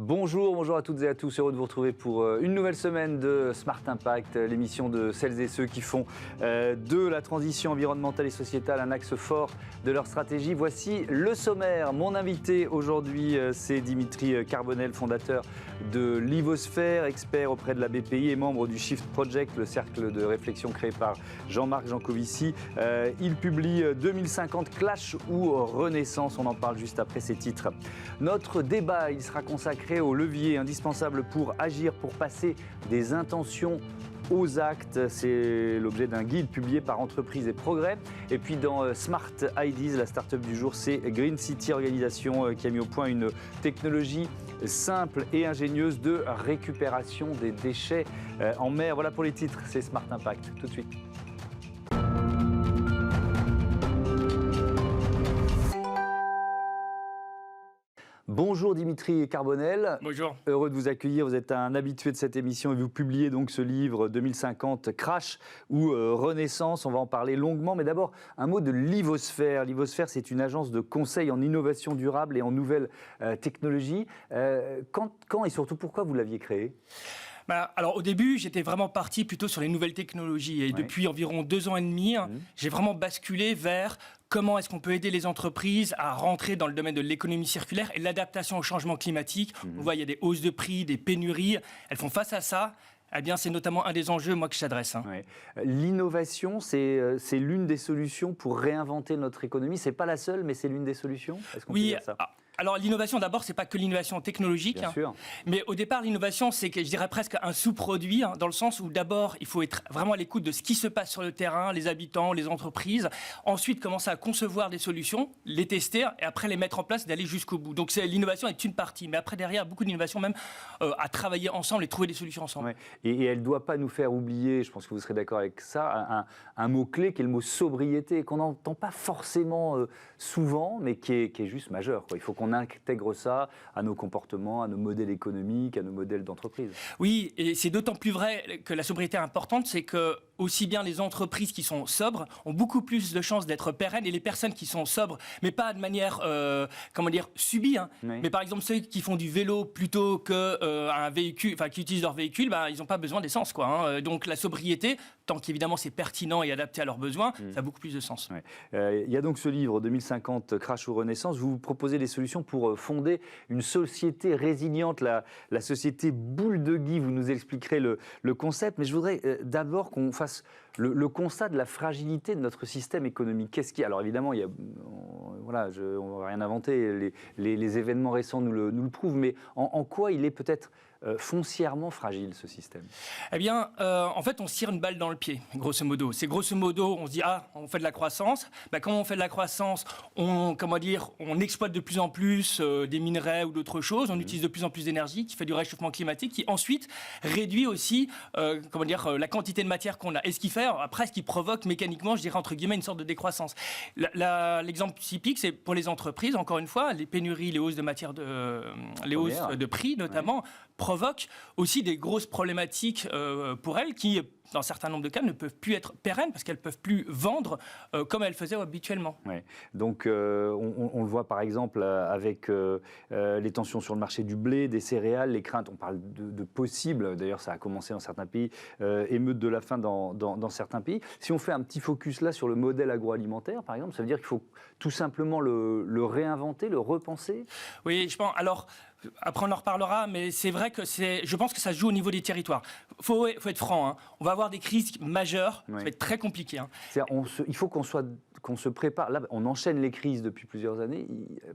Bonjour à toutes et à tous, heureux de vous retrouver pour une nouvelle semaine de Smart Impact, l'émission de celles et ceux qui font de la transition environnementale et sociétale un axe fort de leur stratégie. Voici le sommaire. Mon invité aujourd'hui, c'est Dimitri Carbonel, fondateur de Livosphère, expert auprès de la BPI et membre du Shift Project, le cercle de réflexion créé par Jean-Marc Jancovici. Il publie 2050 Clash ou Renaissance, on en parle juste après ces titres. Notre débat, il sera consacré aux leviers indispensables pour agir, pour passer des intentions aux actes. C'est l'objet d'un guide publié par Entreprise et Progrès. Et puis dans Smart Ideas, la start-up du jour, c'est Green City Organisation qui a mis au point une technologie simple et ingénieuse de récupération des déchets en mer. Voilà pour les titres, c'est Smart Impact. Tout de suite. Bonjour Dimitri Carbonel. Bonjour. Heureux de vous accueillir. Vous êtes un habitué de cette émission et vous publiez donc ce livre 2050 Crash ou Renaissance. On va en parler longuement, mais d'abord un mot de Livosphère. Livosphère, c'est une agence de conseil en innovation durable et en nouvelles technologies. Quand et surtout pourquoi vous l'aviez créé ? Alors au début, j'étais vraiment parti plutôt sur les nouvelles technologies et depuis environ 2 ans et demi, j'ai vraiment basculé vers comment est-ce qu'on peut aider les entreprises à rentrer dans le domaine de l'économie circulaire et l'adaptation au changement climatique. On voit, il y a des hausses de prix, des pénuries, elles font face à ça. Eh bien, c'est notamment un des enjeux, moi, que j'adresse. L'innovation, c'est l'une des solutions pour réinventer notre économie. C'est pas la seule, mais c'est l'une des solutions. Est-ce qu'on peut dire ça ? Alors l'innovation, d'abord, c'est pas que l'innovation technologique. Bien sûr. Mais au départ, l'innovation, c'est que je dirais presque un sous-produit, dans le sens où d'abord, il faut être vraiment à l'écoute de ce qui se passe sur le terrain, les habitants, les entreprises. Ensuite, commencer à concevoir des solutions, les tester et après les mettre en place, d'aller jusqu'au bout. Donc l'innovation est une partie, mais après derrière, beaucoup d'innovation même à travailler ensemble et trouver des solutions ensemble. Ouais. Et elle ne doit pas nous faire oublier, je pense que vous serez d'accord avec ça, un mot-clé qui est le mot sobriété, qu'on n'entend pas forcément souvent, mais qui est juste majeur, quoi. Il faut qu'on intègre ça à nos comportements, à nos modèles économiques, à nos modèles d'entreprise. Oui, et c'est d'autant plus vrai que la sobriété est importante, c'est que aussi bien les entreprises qui sont sobres ont beaucoup plus de chances d'être pérennes et les personnes qui sont sobres, mais pas de manière, subie, mais par exemple ceux qui font du vélo plutôt qu'un véhicule, qui utilisent leur véhicule, ils n'ont pas besoin d'essence, Donc la sobriété, tant qu'évidemment c'est pertinent et adapté à leurs besoins, ça a beaucoup plus de sens. Il y a donc ce livre 2050 Crash ou Renaissance. Vous proposez des solutions pour fonder une société résiliente, la société boule de Guy. Vous nous expliquerez le concept, mais je voudrais d'abord qu'on fasse le constat de la fragilité de notre système économique. Qu'est-ce qui... Alors évidemment, on ne va rien inventer, les événements récents nous le prouvent, mais en quoi il est peut-être foncièrement fragile, ce système ? Eh bien, en fait, on se tire une balle dans le pied, grosso modo. C'est grosso modo, on se dit, on fait de la croissance. Comment on fait de la croissance ? On exploite de plus en plus des minerais ou d'autres choses. On utilise de plus en plus d'énergie, qui fait du réchauffement climatique, qui ensuite réduit aussi, la quantité de matière qu'on a. Et ce qui provoque mécaniquement, je dirais, entre guillemets, une sorte de décroissance. L'exemple typique, c'est pour les entreprises, encore une fois, les pénuries, les hausses de matière, les hausses de prix, notamment, provoquent aussi des grosses problématiques pour elles qui, dans un certain nombre de cas, ne peuvent plus être pérennes parce qu'elles ne peuvent plus vendre comme elles faisaient habituellement. Donc, on le voit par exemple avec les tensions sur le marché du blé, des céréales, les craintes, on parle de possibles, d'ailleurs ça a commencé dans certains pays, émeutes de la faim dans certains pays. Si on fait un petit focus là sur le modèle agroalimentaire, par exemple, ça veut dire qu'il faut tout simplement le réinventer, le repenser ? Oui, je pense. Alors, après on en reparlera, mais c'est vrai que je pense que ça se joue au niveau des territoires. Faut être franc, on va avoir des crises majeures, ça va être très compliqué. Il faut qu'on se prépare. Là, on enchaîne les crises depuis plusieurs années.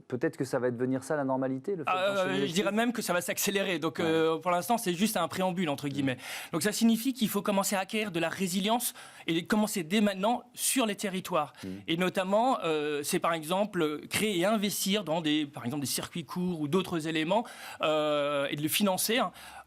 Peut-être que ça va devenir ça la normalité, le fait je dirais même que ça va s'accélérer. Donc, pour l'instant, c'est juste un préambule, entre guillemets. Donc, ça signifie qu'il faut commencer à acquérir de la résilience et commencer dès maintenant sur les territoires. Et notamment, c'est par exemple créer et investir dans par exemple des circuits courts ou d'autres éléments et de le financer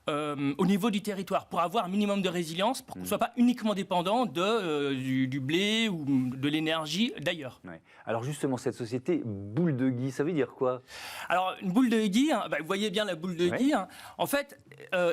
au niveau du territoire, pour avoir un minimum de résilience, pour qu'on ne soit pas uniquement dépendant du blé ou de l'énergie d'ailleurs. Ouais. Alors justement, cette société boule de Guy, ça veut dire quoi? Alors, une boule de Guy, vous voyez bien la boule de Guy, en fait,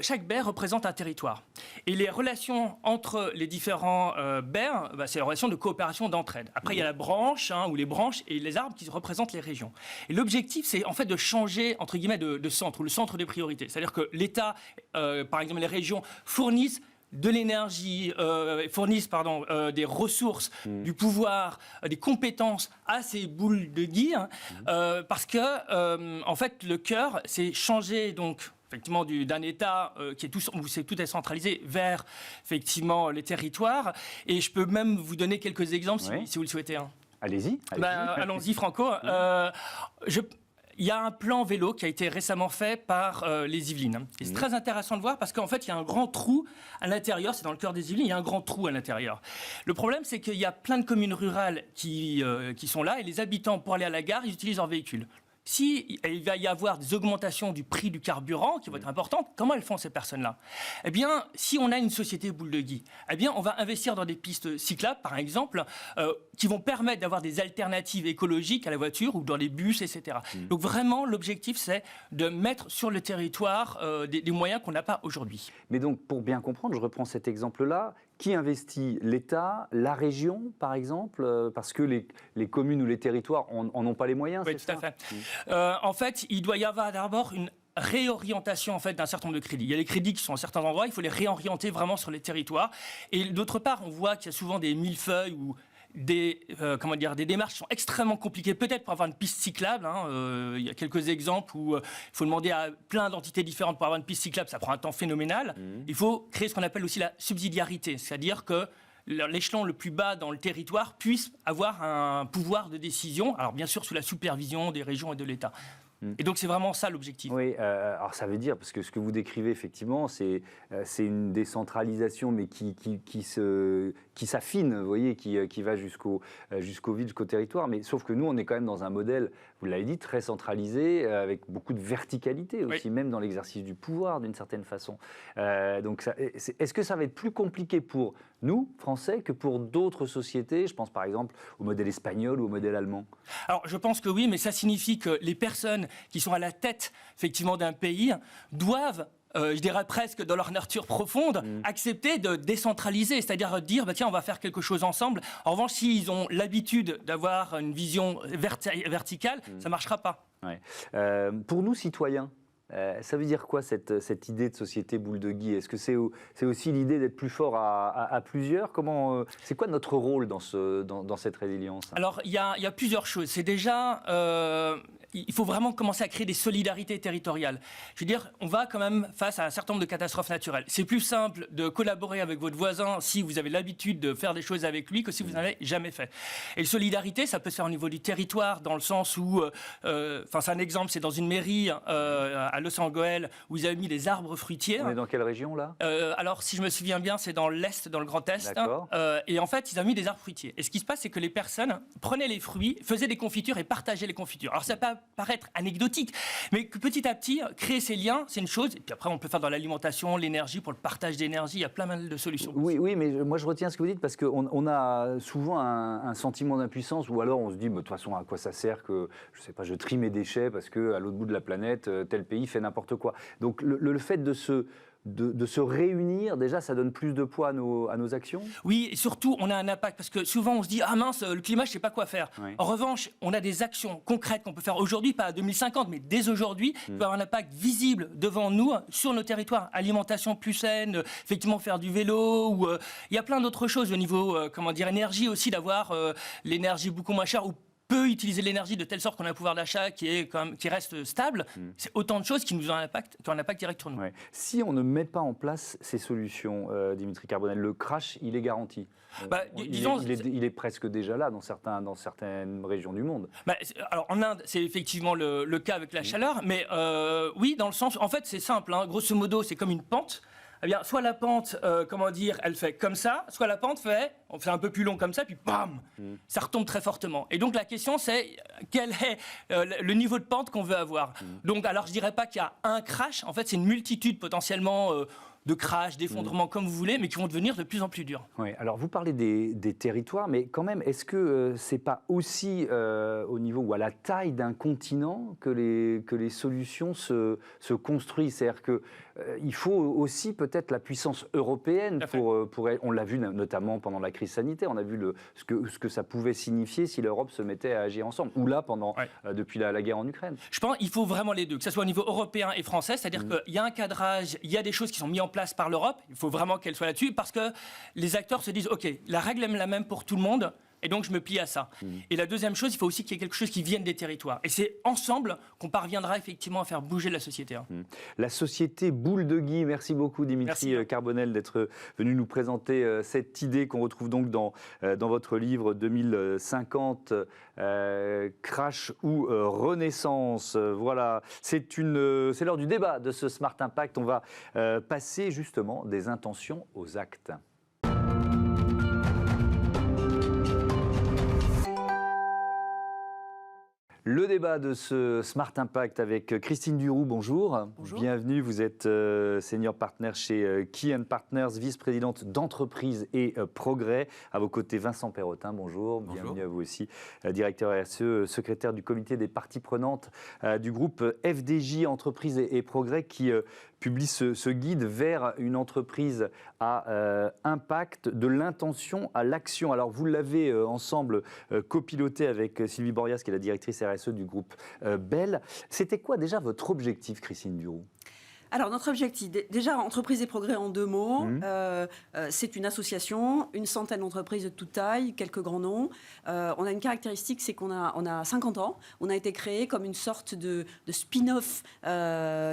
chaque baie représente un territoire. Et les relations entre les différents baies, c'est la relation de coopération, d'entraide. Après, il y a la branche, ou les branches, et les arbres qui représentent les régions. Et l'objectif, c'est en fait de changer, entre guillemets, de centre, ou le centre des priorités. C'est-à-dire que l'État, par exemple, les régions fournissent de l'énergie, des ressources, du pouvoir, des compétences à ces boules de Guy, parce que, en fait, le cœur, c'est changer, donc, effectivement, d'un État où c'est tout est centralisé vers, effectivement, les territoires. Et je peux même vous donner quelques exemples, si vous le souhaitez. Allez-y. Allons-y, Franco. Il y a un plan vélo qui a été récemment fait par les Yvelines. Et c'est très intéressant de voir parce qu'en fait, il y a un grand trou à l'intérieur. C'est dans le cœur des Yvelines, il y a un grand trou à l'intérieur. Le problème, c'est qu'il y a plein de communes rurales qui sont là et les habitants, pour aller à la gare, ils utilisent leur véhicule. Si il va y avoir des augmentations du prix du carburant qui vont être importantes, comment elles font ces personnes-là? Eh bien, si on a une société boule de Guy, eh bien, on va investir dans des pistes cyclables, par exemple, qui vont permettre d'avoir des alternatives écologiques à la voiture ou dans les bus, etc. Donc vraiment, l'objectif, c'est de mettre sur le territoire des moyens qu'on n'a pas aujourd'hui. Mais donc, pour bien comprendre, je reprends cet exemple-là. Qui investit? L'État, la région, par exemple, parce que les communes ou les territoires en ont pas les moyens, oui, c'est ça? Oui, tout à fait. En fait, il doit y avoir d'abord une réorientation en fait, d'un certain nombre de crédits. Il y a les crédits qui sont à certains endroits, il faut les réorienter vraiment sur les territoires. Et d'autre part, on voit qu'il y a souvent des millefeuilles ou des démarches qui sont extrêmement compliquées, peut-être pour avoir une piste cyclable. Il y a quelques exemples où il faut demander à plein d'entités différentes pour avoir une piste cyclable, ça prend un temps phénoménal. Il faut créer ce qu'on appelle aussi la subsidiarité, c'est-à-dire que l'échelon le plus bas dans le territoire puisse avoir un pouvoir de décision, alors bien sûr sous la supervision des régions et de l'État. Et donc c'est vraiment ça l'objectif. Oui, alors ça veut dire, parce que ce que vous décrivez effectivement, c'est une décentralisation, mais qui s'affine, vous voyez, qui va jusqu'aux villes, jusqu'au territoire. Mais sauf que nous, on est quand même dans un modèle, vous l'avez dit, très centralisé, avec beaucoup de verticalité aussi, même dans l'exercice du pouvoir, d'une certaine façon. Donc est-ce que ça va être plus compliqué pour nous, Français, que pour d'autres sociétés? Je pense par exemple au modèle espagnol ou au modèle allemand. Alors je pense que oui, mais ça signifie que les personnes qui sont à la tête, effectivement, d'un pays doivent, je dirais presque dans leur nature profonde, accepter de décentraliser, c'est-à-dire dire, tiens, on va faire quelque chose ensemble. En revanche, s'ils ont l'habitude d'avoir une vision verticale, ça ne marchera pas. Ouais. Pour nous, citoyens, ça veut dire quoi cette idée de société boule de Guy? Est-ce que c'est aussi l'idée d'être plus fort à plusieurs? C'est quoi notre rôle dans cette résilience? Alors, il y a plusieurs choses. C'est déjà... il faut vraiment commencer à créer des solidarités territoriales. Je veux dire, on va quand même face à un certain nombre de catastrophes naturelles. C'est plus simple de collaborer avec votre voisin si vous avez l'habitude de faire des choses avec lui que si vous n'en avez jamais fait. Et la solidarité, ça peut se faire au niveau du territoire, dans le sens où, c'est un exemple, c'est dans une mairie à Los Angeles où ils avaient mis des arbres fruitiers. On est dans quelle région là? Alors, si je me souviens bien, c'est dans l'Est, dans le Grand Est. Et en fait, ils ont mis des arbres fruitiers. Et ce qui se passe, c'est que les personnes prenaient les fruits, faisaient des confitures et partageaient les confitures. Alors, ça peut paraître anecdotique, mais que petit à petit, créer ces liens, c'est une chose. Et puis après, on peut faire dans l'alimentation, l'énergie, pour le partage d'énergie, il y a plein de solutions. Oui, mais moi je retiens ce que vous dites parce qu'on a souvent un sentiment d'impuissance, ou alors on se dit, de toute façon, à quoi ça sert que, je sais pas, je trie mes déchets parce qu'à l'autre bout de la planète, tel pays fait n'importe quoi. Donc le fait de se réunir, déjà, ça donne plus de poids à nos actions? Oui, et surtout, on a un impact, parce que souvent, on se dit « Ah mince, le climat, je ne sais pas quoi faire ». En revanche, on a des actions concrètes qu'on peut faire aujourd'hui, pas à 2050, mais dès aujourd'hui, qui peuvent avoir un impact visible devant nous, sur nos territoires. Alimentation plus saine, effectivement, faire du vélo, ou il y a plein d'autres choses au niveau, énergie aussi, d'avoir l'énergie beaucoup moins chère, ou peut utiliser l'énergie de telle sorte qu'on a un pouvoir d'achat qui reste stable. C'est autant de choses qui nous ont un impact direct sur nous. Ouais. Si on ne met pas en place ces solutions, Dimitri Carbonel, le crash, il est garanti. Il est presque déjà là dans certaines régions du monde. Alors en Inde, c'est effectivement le cas avec la chaleur, mais oui, dans le sens, en fait, c'est simple. Grosso modo, c'est comme une pente. eh bien, soit la pente, elle fait comme ça, soit la pente on fait un peu plus long comme ça, puis bam, ça retombe très fortement. Et donc la question, c'est quel est le niveau de pente qu'on veut avoir. Donc, alors je dirais pas qu'il y a un crash, en fait, c'est une multitude potentiellement de crash, d'effondrement, comme vous voulez, mais qui vont devenir de plus en plus durs. Oui, alors vous parlez des territoires, mais quand même, est-ce que c'est pas aussi au niveau ou à la taille d'un continent que les solutions se construisent? C'est-à-dire qu'il faut aussi peut-être la puissance européenne pour on l'a vu notamment pendant la crise sanitaire, on a vu ce que ça pouvait signifier si l'Europe se mettait à agir ensemble, ou là depuis la guerre en Ukraine. Je pense qu'il faut vraiment les deux, que ce soit au niveau européen et français, c'est-à-dire qu'il y a un cadrage, il y a des choses qui sont mises en place par l'Europe, il faut vraiment qu'elle soit là-dessus, parce que les acteurs se disent, OK, la règle est la même pour tout le monde, et donc je me plie à ça. Et la deuxième chose, il faut aussi qu'il y ait quelque chose qui vienne des territoires. Et c'est ensemble qu'on parviendra effectivement à faire bouger la société. La société Boule de Guy, merci beaucoup Dimitri Carbonel d'être venu nous présenter cette idée qu'on retrouve donc dans votre livre 2050, Crash ou Renaissance. Voilà, c'est l'heure du débat de ce Smart Impact. On va passer justement des intentions aux actes. Le débat de ce Smart Impact avec Christine Duroux, bonjour. Bonjour. Bienvenue, vous êtes senior partner chez Key & Partners, vice-présidente d'entreprise et progrès. À vos côtés, Vincent Perrotin, bonjour. Bienvenue à vous aussi, directeur RSE, secrétaire du comité des parties prenantes du groupe FDJ Entreprise et progrès qui publie ce guide vers une entreprise à impact, de l'intention à l'action. Alors vous l'avez ensemble copiloté avec Sylvie Borias, qui est la directrice RSE du groupe Bell. C'était quoi déjà votre objectif, Christine Duroux ? Alors, notre objectif, déjà, Entreprise et Progrès en deux mots, c'est une association, une centaine d'entreprises de toute taille, quelques grands noms. On a une caractéristique, c'est qu'on a 50 ans. On a été créé comme une sorte de spin-off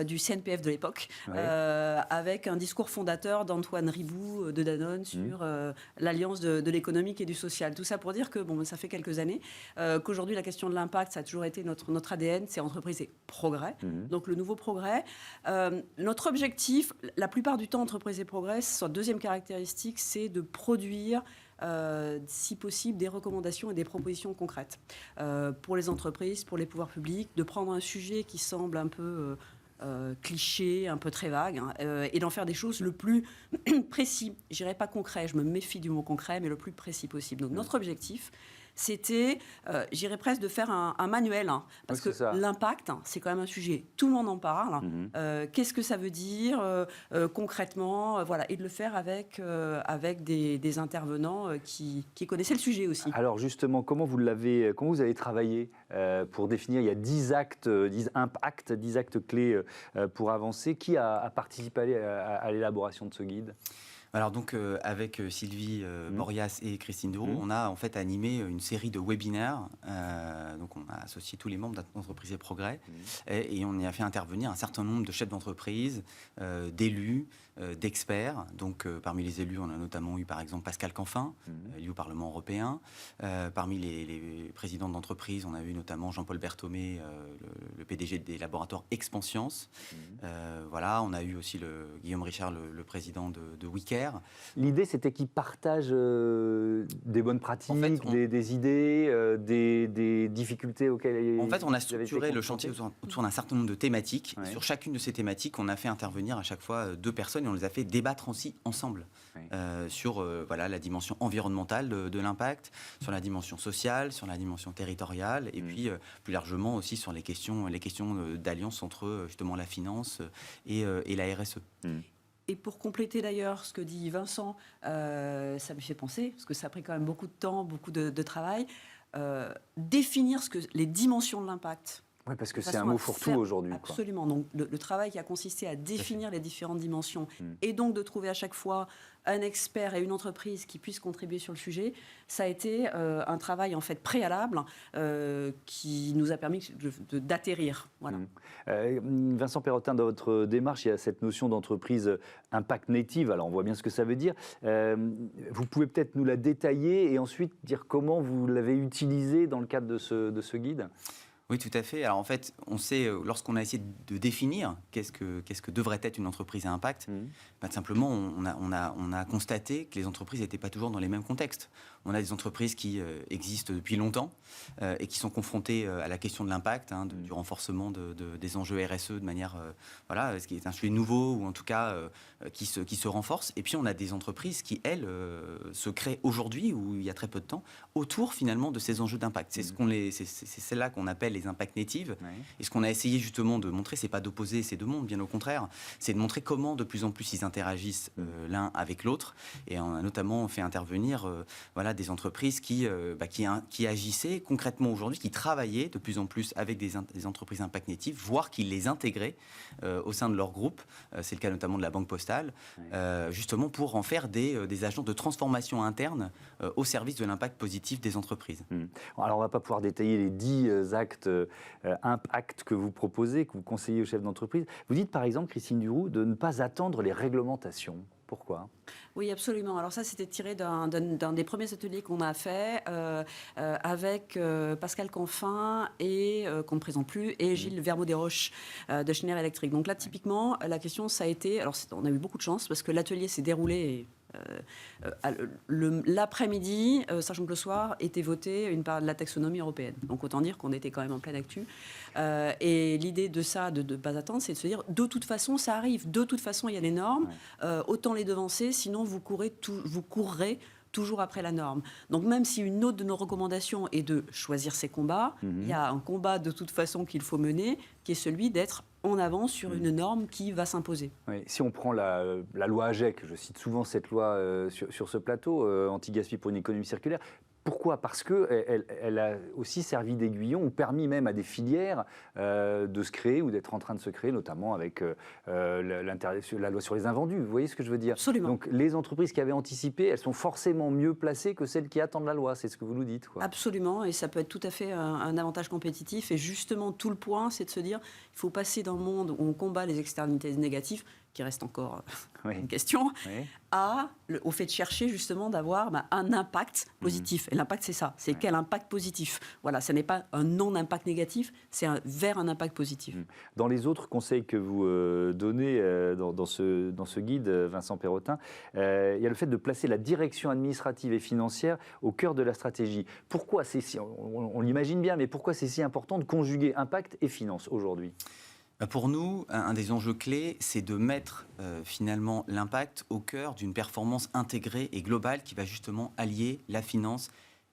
du CNPF de l'époque, avec un discours fondateur d'Antoine Riboud de Danone sur l'alliance de l'économique et du social. Tout ça pour dire que ça fait quelques années qu'aujourd'hui, la question de l'impact, ça a toujours été notre ADN, c'est Entreprise et Progrès. Donc, le nouveau progrès. Notre objectif, la plupart du temps, Entreprise et Progrès, sa deuxième caractéristique, c'est de produire, si possible, des recommandations et des propositions concrètes pour les entreprises, pour les pouvoirs publics, de prendre un sujet qui semble un peu cliché, un peu très vague, et d'en faire des choses le plus précis. Je dirais pas concret, je me méfie du mot concret, mais le plus précis possible. Donc notre objectif, c'était, j'irais presque de faire un manuel, parce que l'impact, c'est quand même un sujet, tout le monde en parle. Qu'est-ce que ça veut dire concrètement, voilà, et de le faire avec des intervenants qui connaissaient le sujet aussi. Alors justement, comment vous avez travaillé pour définir, il y a 10 actes, 10 actes clés pour avancer. Qui a participé à l'élaboration de ce guide ? Alors donc avec Sylvie Borias et Christine Duroux, on a en fait animé une série de webinaires. Donc on a associé tous les membres d'Entreprise et Progrès et on y a fait intervenir un certain nombre de chefs d'entreprise, d'élus, d'experts. Donc parmi les élus, on a notamment eu par exemple Pascal Canfin, élu au Parlement européen. Parmi les présidents d'entreprise, on a eu notamment Jean-Paul Berthomé, le PDG des laboratoires Expansience. Voilà, on a eu aussi Guillaume Richard, le président de WeCare. L'idée, c'était qu'ils partagent des bonnes pratiques, en fait, des idées, des difficultés auxquelles... En fait, on a structuré le chantier autour d'un certain nombre de thématiques. Sur chacune de ces thématiques, on a fait intervenir à chaque fois 2 personnes et on les a fait débattre aussi ensemble sur la dimension environnementale de l'impact, sur la dimension sociale, sur la dimension territoriale et puis plus largement aussi sur les questions d'alliance entre justement la finance et la RSE. Et pour compléter d'ailleurs ce que dit Vincent, ça me fait penser, parce que ça a pris quand même beaucoup de temps, beaucoup de travail, définir les dimensions de l'impact. Oui, parce que c'est un mot fourre-tout aujourd'hui. Absolument. Donc le travail qui a consisté à définir les différentes dimensions et donc de trouver à chaque fois un expert et une entreprise qui puissent contribuer sur le sujet, ça a été un travail en fait préalable qui nous a permis d'atterrir. Voilà. Vincent Perrotin, dans votre démarche, il y a cette notion d'entreprise impact native. Alors on voit bien ce que ça veut dire. Vous pouvez peut-être nous la détailler et ensuite dire comment vous l'avez utilisée dans le cadre de ce guide ? Oui, tout à fait. Alors en fait, on sait, lorsqu'on a essayé de définir qu'est-ce que devrait être une entreprise à impact, simplement, on a constaté que les entreprises n'étaient pas toujours dans les mêmes contextes. On a des entreprises qui existent depuis longtemps et qui sont confrontées à la question de l'impact, du renforcement des enjeux RSE de manière, ce qui est un sujet nouveau ou en tout cas qui se renforce. Et puis on a des entreprises qui, elles, se créent aujourd'hui ou il y a très peu de temps autour finalement de ces enjeux d'impact. C'est celle-là qu'on appelle les impacts natives. Oui. Et ce qu'on a essayé justement de montrer, c'est pas d'opposer ces deux mondes, bien au contraire, c'est de montrer comment de plus en plus ils interagissent l'un avec l'autre. Et on a notamment fait intervenir des entreprises qui agissaient concrètement aujourd'hui, qui travaillaient de plus en plus avec des entreprises impact natives, voire qui les intégraient au sein de leur groupe. C'est le cas notamment de la Banque Postale, justement pour en faire des agents de transformation interne au service de l'impact positif des entreprises. Alors on ne va pas pouvoir détailler les 10 actes impact que vous proposez, que vous conseillez aux chefs d'entreprise. Vous dites par exemple, Christine Duroux, de ne pas attendre les réglementations. Pourquoi ? Oui, absolument. Alors ça, c'était tiré d'un des premiers ateliers qu'on a fait avec Pascal Canfin et qu'on ne présente plus, et Gilles Vermeau-Desroches de Schneider Electric. Donc là, typiquement, la question, ça a été... Alors, on a eu beaucoup de chance parce que l'atelier s'est déroulé... l'après-midi, sachant que le soir, était votée une part de la taxonomie européenne. Donc autant dire qu'on était quand même en pleine actu. Et l'idée de ça, de ne pas attendre, c'est de se dire, de toute façon, ça arrive. De toute façon, il y a les normes. Autant les devancer, sinon vous courrez toujours après la norme. Donc même si une autre de nos recommandations est de choisir ses combats, il y a un combat de toute façon qu'il faut mener, qui est celui d'être en avance sur une norme qui va s'imposer. Oui, si on prend la loi AGEC, je cite souvent cette loi sur ce plateau, anti-gaspi pour une économie circulaire. Pourquoi ? Parce qu'elle a aussi servi d'aiguillon ou permis même à des filières de se créer ou d'être en train de se créer, notamment avec la loi sur les invendus. Vous voyez ce que je veux dire ? Absolument. Donc les entreprises qui avaient anticipé, elles sont forcément mieux placées que celles qui attendent la loi. C'est ce que vous nous dites, quoi. Absolument, et ça peut être tout à fait un avantage compétitif. Et justement, tout le point, c'est de se dire il faut passer d'un monde où on combat les externalités négatives, qui reste encore une question, au fait de chercher justement d'avoir un impact positif. Et l'impact, c'est ça. C'est quel impact positif. Voilà, ce n'est pas un non-impact négatif, c'est vers un impact positif. Dans les autres conseils que vous donnez dans ce guide, Vincent Perrotin, il y a le fait de placer la direction administrative et financière au cœur de la stratégie. Pourquoi on l'imagine bien, mais pourquoi c'est si important de conjuguer impact et finance aujourd'hui ? Pour nous, un des enjeux clés, c'est de mettre finalement l'impact au cœur d'une performance intégrée et globale qui va justement allier la finance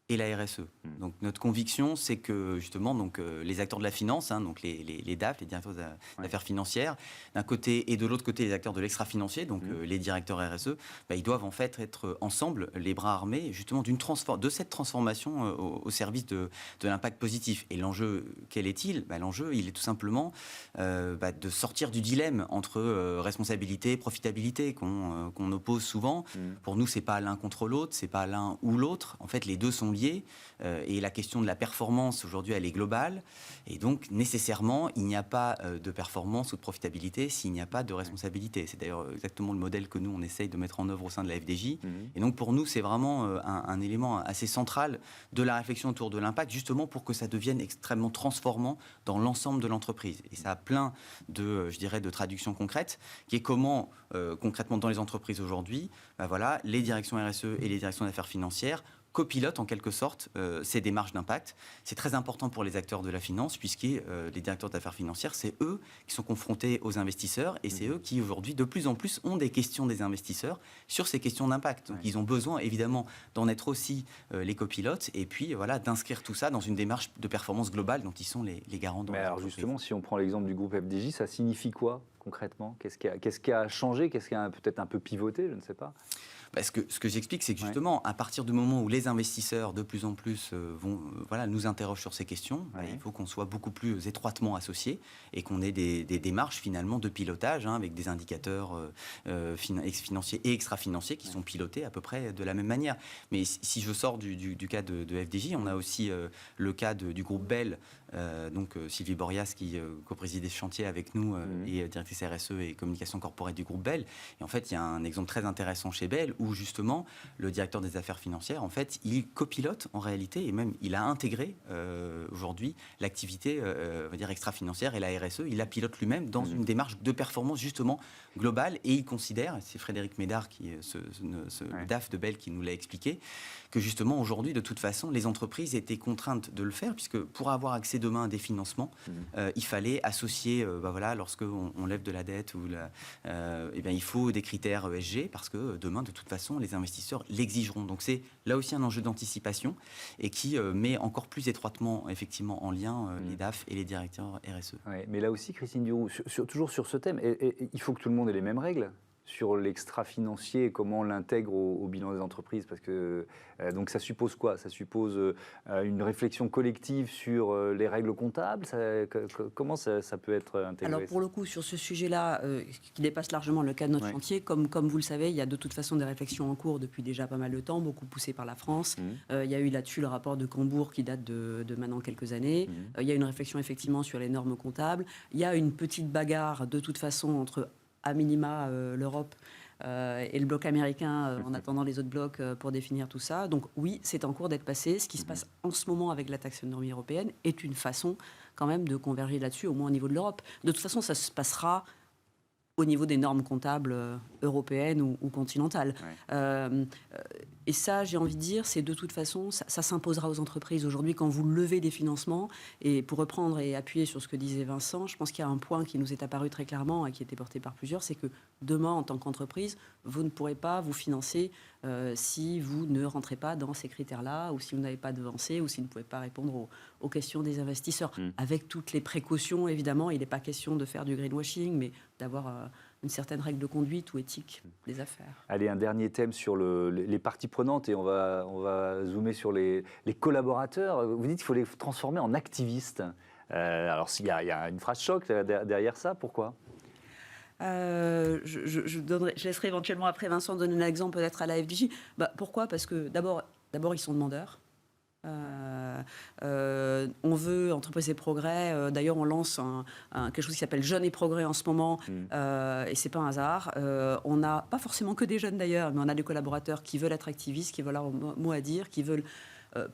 et la RSE. Donc notre conviction, c'est que justement les acteurs de la finance, donc les DAF, les directeurs d'affaires financières, d'un côté, et de l'autre côté les acteurs de l'extra-financier, donc les directeurs RSE, ils doivent en fait être ensemble, les bras armés, justement de cette transformation au service de l'impact positif. Et l'enjeu, quel est-il ? L'enjeu, il est tout simplement de sortir du dilemme entre responsabilité et profitabilité qu'on oppose souvent. Pour nous, c'est pas l'un contre l'autre, c'est pas l'un ou l'autre. En fait, les deux sont liés, et la question de la performance aujourd'hui elle est globale, et donc nécessairement il n'y a pas de performance ou de profitabilité s'il n'y a pas de responsabilité. C'est d'ailleurs exactement le modèle que nous on essaye de mettre en œuvre au sein de la FDJ, et donc pour nous c'est vraiment un élément assez central de la réflexion autour de l'impact, justement pour que ça devienne extrêmement transformant dans l'ensemble de l'entreprise. Et ça a plein de traductions concrètes, qui est comment concrètement dans les entreprises aujourd'hui, les directions RSE et les directions d'affaires financières copilote en quelque sorte ces démarches d'impact. C'est très important pour les acteurs de la finance, puisque les directeurs d'affaires financières, c'est eux qui sont confrontés aux investisseurs, et c'est eux qui aujourd'hui de plus en plus ont des questions des investisseurs sur ces questions d'impact. Donc ils ont besoin évidemment d'en être aussi les copilotes, et puis d'inscrire tout ça dans une démarche de performance globale dont ils sont les garants. Mais alors justement, si on prend l'exemple du groupe FDJ, ça signifie quoi concrètement ? Qu'est-ce qui a changé ? Qu'est-ce qui a peut-être un peu pivoté ? Je ne sais pas. Ce que j'explique, c'est que justement, à partir du moment où les investisseurs de plus en plus nous interrogent sur ces questions, il faut qu'on soit beaucoup plus étroitement associés et qu'on ait des démarches finalement de pilotage avec des indicateurs financiers et extra-financiers qui sont pilotés à peu près de la même manière. Mais si je sors du cas de FDJ, on a aussi le cas du groupe Bell donc Sylvie Borias qui co-présidait ce chantier avec nous et directrice RSE et communication corporate du groupe Bell. Et en fait, il y a un exemple très intéressant chez Bell où justement le directeur des affaires financières, en fait, il copilote en réalité et même il a intégré aujourd'hui l'activité, on va dire extra-financière et la RSE. Il la pilote lui-même dans une démarche de performance justement globale et il considère, c'est Frédéric Médard qui le DAF de Bell qui nous l'a expliqué, que justement aujourd'hui de toute façon les entreprises étaient contraintes de le faire puisque pour avoir accès demain à des financements, il fallait associer, lorsqu'on lève de la dette il faut des critères ESG parce que demain de toute façon les investisseurs l'exigeront. Donc c'est là aussi un enjeu d'anticipation et qui met encore plus étroitement effectivement en lien les DAF et les directeurs RSE. Ouais, mais là aussi Christine Duroux, toujours sur ce thème, et il faut que tout le monde ait les mêmes règles sur l'extra-financier et comment on l'intègre au bilan des entreprises, parce que donc ça suppose quoi? Ça suppose une réflexion collective sur les règles comptables. Comment ça peut être intégré? Alors pour le coup, sur ce sujet-là, qui dépasse largement le cas de notre chantier, comme vous le savez, il y a de toute façon des réflexions en cours depuis déjà pas mal de temps, beaucoup poussées par la France. Il y a eu là-dessus le rapport de Cambourg qui date de maintenant quelques années. Il y a une réflexion effectivement sur les normes comptables. Il y a une petite bagarre de toute façon entre à minima l'Europe et le bloc américain en attendant les autres blocs pour définir tout ça. Donc oui, c'est en cours d'être passé. Ce qui se passe en ce moment avec la taxonomie européenne est une façon quand même de converger là-dessus, au moins au niveau de l'Europe. De toute façon, ça se passera au niveau des normes comptables européennes ou continentales. Et ça, j'ai envie de dire, c'est de toute façon, ça s'imposera aux entreprises. Aujourd'hui, quand vous levez des financements, et pour reprendre et appuyer sur ce que disait Vincent, je pense qu'il y a un point qui nous est apparu très clairement et qui a été porté par plusieurs, c'est que demain, en tant qu'entreprise, vous ne pourrez pas vous financer si vous ne rentrez pas dans ces critères-là, ou si vous n'avez pas d'avancée, ou si vous ne pouvez pas répondre aux questions des investisseurs. Avec toutes les précautions, évidemment, il n'est pas question de faire du greenwashing, mais d'avoir une certaine règle de conduite ou éthique des affaires. Allez, un dernier thème sur les parties prenantes et on va zoomer sur les collaborateurs. Vous dites qu'il faut les transformer en activistes. Alors, il y a une phrase choc derrière ça, pourquoi ? Je laisserai éventuellement après Vincent donner un exemple peut-être à la FDJ. Pourquoi ? Parce que d'abord, ils sont demandeurs. On veut Entreprises et Progrès. D'ailleurs, on lance quelque chose qui s'appelle Jeunes et Progrès en ce moment, et c'est pas un hasard. On n'a pas forcément que des jeunes d'ailleurs, mais on a des collaborateurs qui veulent être activistes, qui veulent avoir un mot à dire, qui veulent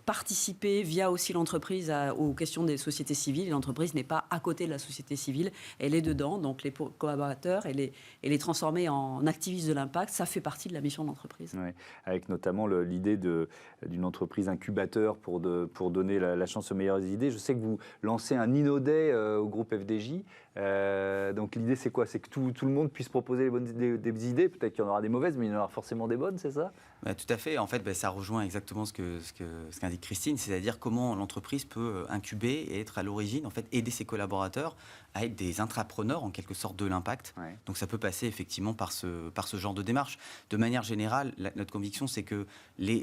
participer via aussi l'entreprise aux questions des sociétés civiles. Et l'entreprise n'est pas à côté de la société civile, elle est dedans. Donc les collaborateurs et les transformer en activistes de l'impact, ça fait partie de la mission de l'entreprise. Ouais, avec notamment l'idée d'une entreprise incubateur pour donner la chance aux meilleures idées. Je sais que vous lancez un InnoDay au groupe FDJ. Donc l'idée c'est quoi? C'est que tout le monde puisse proposer des idées. Peut-être qu'il y en aura des mauvaises, mais il y en aura forcément des bonnes, c'est ça? Tout à fait. En fait, ça rejoint exactement ce qu'indique Christine, c'est-à-dire comment l'entreprise peut incuber et être à l'origine, en fait, aider ses collaborateurs à être des intrapreneurs en quelque sorte de l'impact. Ouais. Donc ça peut passer effectivement par ce genre de démarche. De manière générale, notre conviction c'est que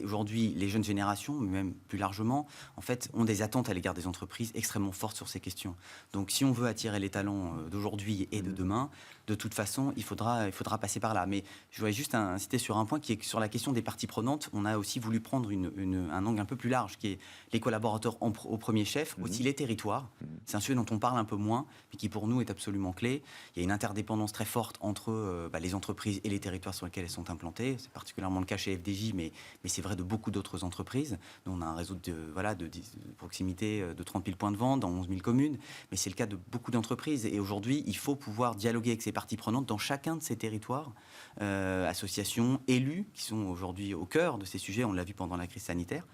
aujourd'hui les jeunes générations, mais même plus largement, en fait, ont des attentes à l'égard des entreprises extrêmement fortes sur ces questions. Donc si on veut attirer les talents d'aujourd'hui et de demain, de toute façon, il faudra passer par là. Mais je voudrais juste insister sur un point qui est sur la question des parties prenantes. On a aussi voulu prendre un angle un peu plus large, qui est les collaborateurs au premier chef, aussi les territoires. C'est un sujet dont on parle un peu moins, mais qui pour nous est absolument clé. Il y a une interdépendance très forte entre les entreprises et les territoires sur lesquels elles sont implantées. C'est particulièrement le cas chez FDJ, mais c'est vrai de beaucoup d'autres entreprises. Nous, on a un réseau de proximité de 30 000 points de vente dans 11 000 communes, mais c'est le cas de beaucoup d'entreprises. Et aujourd'hui, il faut pouvoir dialoguer avec ces parties prenantes dans chacun de ces territoires, associations, élus, qui sont aujourd'hui au cœur de ces sujets, on l'a vu pendant la crise sanitaire.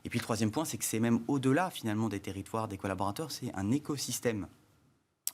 Et puis le troisième point, c'est que c'est même au-delà finalement des territoires, des collaborateurs, c'est un écosystème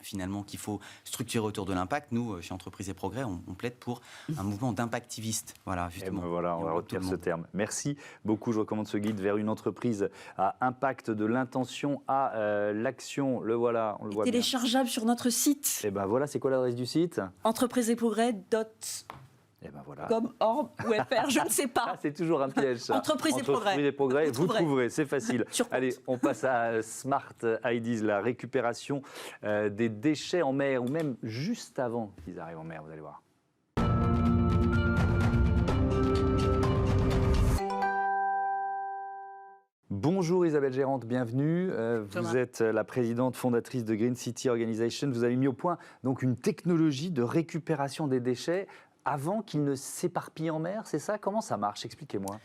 finalement qu'il faut structurer autour de l'impact. Nous, chez Entreprises et Progrès, on plaide pour un mouvement d'impactivistes. Voilà, justement. On va retenir ce terme. Merci beaucoup. Je recommande ce guide vers une entreprise à impact de l'intention à l'action. Le voilà, on le voit téléchargeable bien sur notre site. Et ben voilà, c'est quoi l'adresse du site? entreprisesetprogrès.com/or/fr, je ne sais pas. C'est toujours un piège, ça. Entreprises et Progrès. Vous trouverez, c'est facile. Allez, on passe à Smart IDs, la récupération des déchets en mer, ou même juste avant qu'ils arrivent en mer, vous allez voir. Bonjour Isabelle Gérante, bienvenue. Vous êtes la présidente fondatrice de Green City Organization. Vous avez mis au point donc une technologie de récupération des déchets avant qu'ils ne s'éparpillent en mer, c'est ça? Comment ça marche? Expliquez-moi.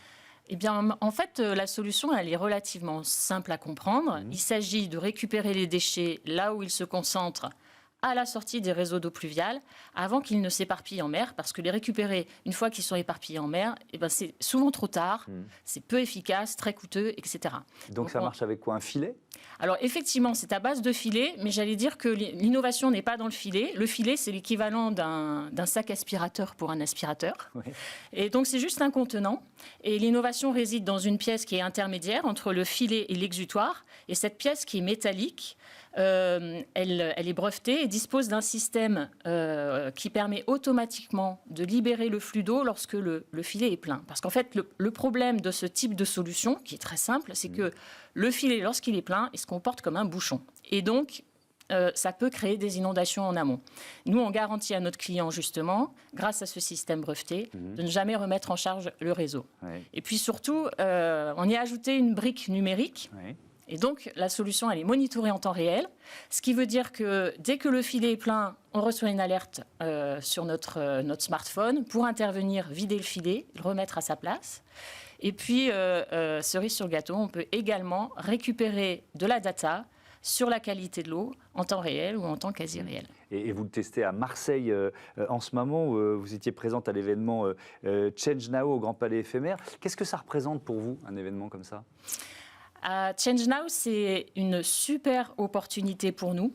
Eh bien, en fait, la solution, elle est relativement simple à comprendre. Il s'agit de récupérer les déchets là où ils se concentrent à la sortie des réseaux d'eau pluviale, avant qu'ils ne s'éparpillent en mer, parce que les récupérer une fois qu'ils sont éparpillés en mer, eh ben, c'est souvent trop tard, c'est peu efficace, très coûteux, etc. Donc ça marche avec quoi? Un filet? Alors effectivement, c'est à base de filet, mais j'allais dire que l'innovation n'est pas dans le filet. Le filet, c'est l'équivalent d'un sac aspirateur pour un aspirateur. Oui. Et donc c'est juste un contenant. Et l'innovation réside dans une pièce qui est intermédiaire entre le filet et l'exutoire. Et cette pièce qui est métallique, elle est brevetée et dispose d'un système qui permet automatiquement de libérer le flux d'eau lorsque le filet est plein. Parce qu'en fait, le problème de ce type de solution, qui est très simple, c'est que le filet, lorsqu'il est plein, il se comporte comme un bouchon. Et donc, ça peut créer des inondations en amont. Nous, on garantit à notre client, justement, grâce à ce système breveté, de ne jamais remettre en charge le réseau. Oui. Et puis surtout, on y a ajouté une brique numérique. Oui. Et donc, la solution, elle est monitorée en temps réel, ce qui veut dire que dès que le filet est plein, on reçoit une alerte sur notre smartphone pour intervenir, vider le filet, le remettre à sa place. Et puis, cerise sur le gâteau, on peut également récupérer de la data sur la qualité de l'eau en temps réel ou en temps quasi réel. Et vous le testez à Marseille en ce moment, où vous étiez présente à l'événement Change Now au Grand Palais éphémère. Qu'est-ce que ça représente pour vous, un événement comme ça ? Change Now, c'est une super opportunité pour nous.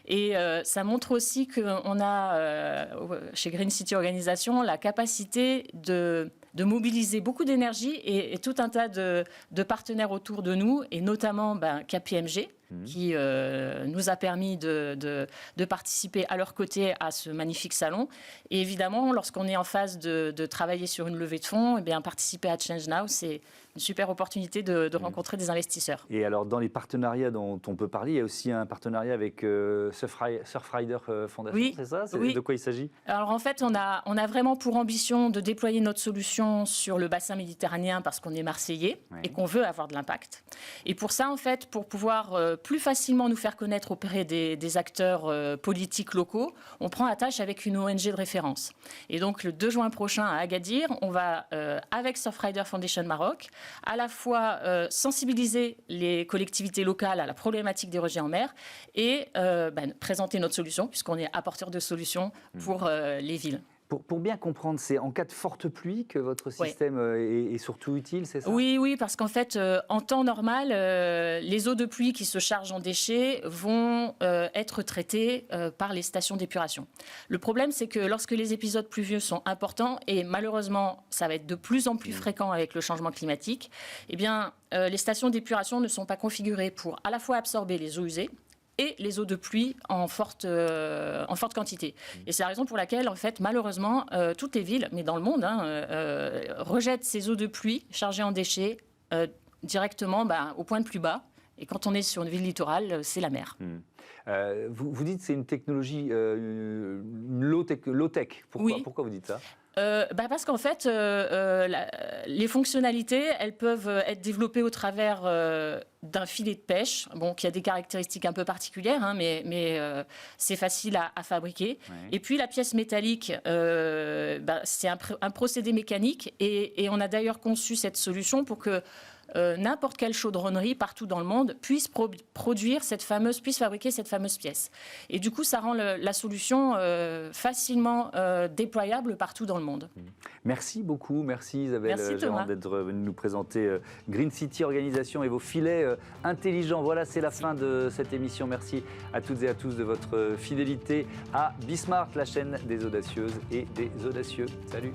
Et ça montre aussi qu'on a, chez Green City Organisation, la capacité de mobiliser beaucoup d'énergie et tout un tas de partenaires autour de nous, et notamment KPMG, qui nous a permis de participer à leur côté à ce magnifique salon. Et évidemment, lorsqu'on est en phase de travailler sur une levée de fonds, participer à Change Now, c'est une super opportunité de rencontrer des investisseurs. Et alors, dans les partenariats dont on peut parler, il y a aussi un partenariat avec Surfrider Foundation, oui, c'est ça? Oui. De quoi il s'agit? Alors, en fait, on a vraiment pour ambition de déployer notre solution sur le bassin méditerranéen parce qu'on est marseillais et qu'on veut avoir de l'impact. Et pour ça, en fait, pour pouvoir plus facilement nous faire connaître auprès des acteurs politiques locaux, on prend attache avec une ONG de référence. Et donc, le 2 juin prochain à Agadir, on va, avec Surfrider Foundation Maroc, à la fois sensibiliser les collectivités locales à la problématique des rejets en mer et présenter notre solution, puisqu'on est apporteur de solutions pour les villes. Pour bien comprendre, c'est en cas de forte pluie que votre système est surtout utile, c'est ça? Oui, parce qu'en fait, en temps normal, les eaux de pluie qui se chargent en déchets vont être traitées par les stations d'épuration. Le problème, c'est que lorsque les épisodes pluvieux sont importants, et malheureusement, ça va être de plus en plus fréquent avec le changement climatique, les stations d'épuration ne sont pas configurées pour à la fois absorber les eaux usées et les eaux de pluie en forte quantité. Et c'est la raison pour laquelle, en fait, malheureusement, toutes les villes, mais dans le monde, rejettent ces eaux de pluie chargées en déchets directement au point le plus bas. Et quand on est sur une ville littorale, c'est la mer. Vous dites que c'est une technologie low-tech. Pourquoi vous dites ça? Parce qu'en fait, les fonctionnalités, elles peuvent être développées au travers d'un filet de pêche, qui a des caractéristiques un peu particulières, mais c'est facile à fabriquer. Oui. Et puis la pièce métallique, c'est un procédé mécanique, et on a d'ailleurs conçu cette solution pour que n'importe quelle chaudronnerie partout dans le monde puisse fabriquer cette fameuse pièce. Et du coup, ça rend la solution facilement déployable partout dans le monde. Merci beaucoup, merci Isabelle Gérante d'être venue nous présenter Green City Organisation et vos filets intelligents. Voilà, c'est la fin de cette émission. Merci à toutes et à tous de votre fidélité à Bismart, la chaîne des audacieuses et des audacieux. Salut.